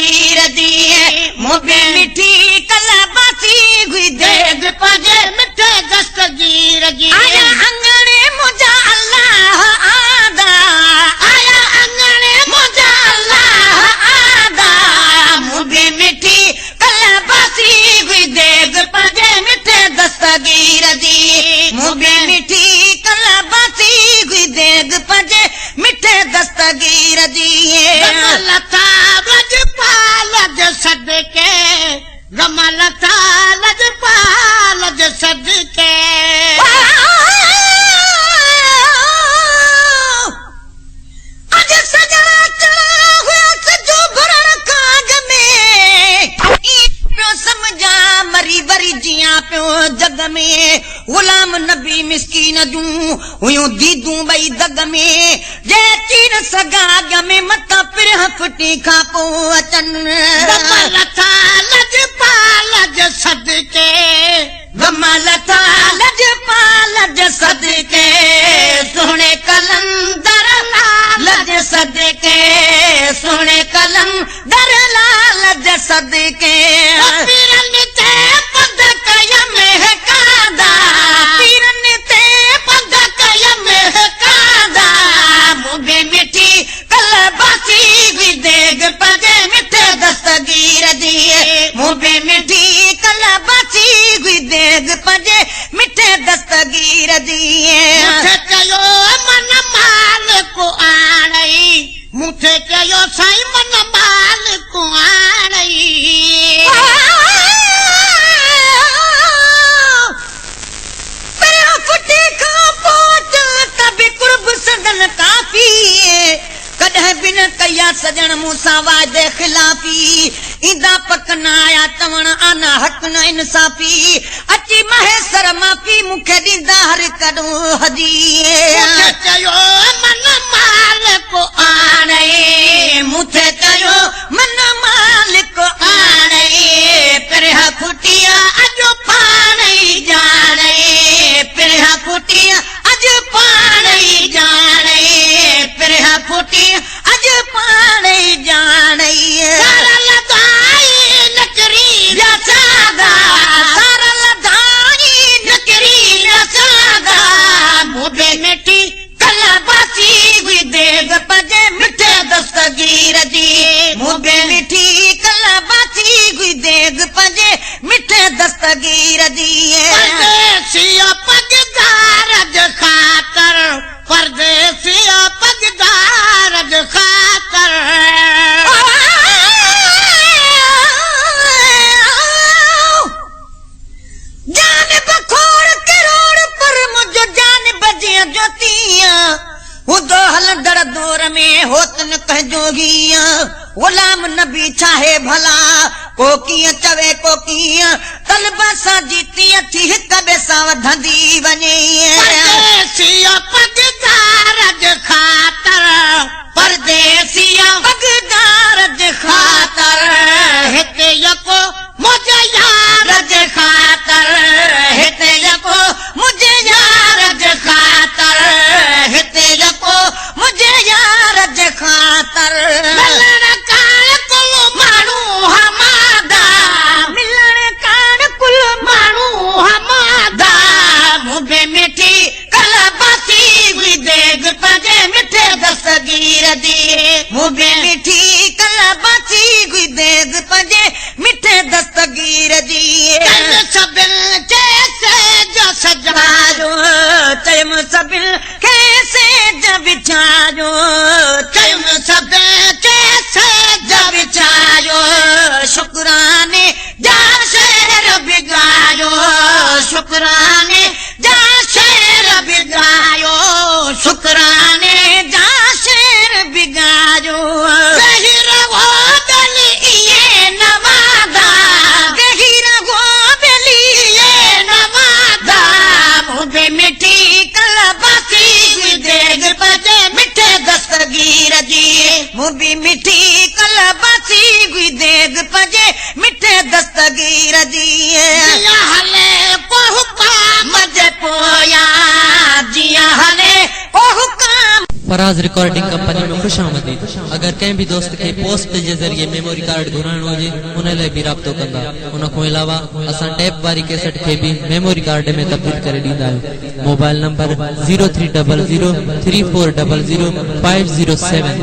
गीर दी मुबे मिठी कला बासी गुई देग पजे मिठे दस्तगीर दी आया अंगणे मुझा अल्लाह आदा आया अंगणे मुझा अल्लाह आदा मुबे मिठी कला बासी गुई देग पजे मिठे दस्तगीर दी मुबे मिठी कला बासी गुई देग पजे मिठे दस्तगीर दी लता लज पालज सदके गमलता लज पालज सदके अज सजना चढ़ा हुआ सजो भरण काग में प्यो समझा मरी वरी जिया प्यो जग में गुलाम नबी मिस्कीन जू हुयूं दीदू बई दग में जे चीर सगाग में मता पिरह फुटी खा पो अचन गमलता लज पालज सदके गमलता लज पालज सदके सोने कलंदर लालज सदके सोने कलंदर लालज सदके पीरन ते पद कयम है कादा पीरन ते पद कयम है कादा मुबे मिठी कल बासी गुई देग पजे मिठे दस्तगीर दिए मुबे मिठी कल बासी गुई देग पजे मिठे दस्तगीर दिए मुझे कयो मन माल को आणई मुझे कयो साईं मन माल को आणई तेरा फुटे खा पोच तभी कुर्ब सदन काफी कदह बिन कया सजन मूसा वादे खिलाफी इंदा पकना आया तवण आना हक न इंसाफी अची महेसर माफी मुखे दीदा हर कदो हदिए मुझे कयो मन माल को आणे मुझे कयो मन माल को आणे पिरहा फुटिया अजो पाणी जाने पिरहा फुटिया अज पाणी जाने पिरहा फुटिया अज पाणी जाने सरल दाई नकरी रसादा सरल दाई नकरी रसादा मुबे मिठी कला बासी गुई देग पजे मिठे दस्तगीर दी मुबे मिठी कला बासी गुई देग पजे मिठे दस्तगीर दिए परदेसिया पगदारज खातर परदेसिया पगदारज खातर जान बखोड़ करोड़ पर मुझो जान बजिया जोतिया वो दो हलंदर दौर में होतन कह जोगिया गुलाम नबी चाहे भला कोकिया चवे कोकिया तलबा सा जीती थी कबे सावधंदी बने परदेसिया पगदारज खातर परदेसिया पगदारज खातर हिते यको मुझे यारज खातर हिते यको मुझे यारज खातर हिते यको मुझे यारज खातर मिलन कान कुल मानू हमादा मिलन कान कुल मानू हमादा मुबे मिठी कला बासी गुई देग पजे मिठे दस्तगीर दी मुबे मिठी कला बासी गुई देग पजे मिठे दस्तगीर दी सबिल कैसे जो सजायो चयम सबिल कैसे जो बिछायो चयम सबिल कैसे जो बिछायो शुक्राने जा शेर बिगायो शुक्राने जा शेर बिगायो शुक्राने जा शेर बिगायो गहिर वो दल ये नवादा गहिर वो फराज रिकॉर्डिंग कंपनी में खुश आमदीद। अगर कंहिं भी दोस्त के पोस्ट के जरिए मेमोरी कार्ड घुराइणो हुजे उन लाइ भी राब्तो कंदा। उन खां अलावा असां टैप वारी कैसेट के भी मेमोरी कार्ड में तब्दील करे ॾींदा आहियूं। Mobile number 030034000507।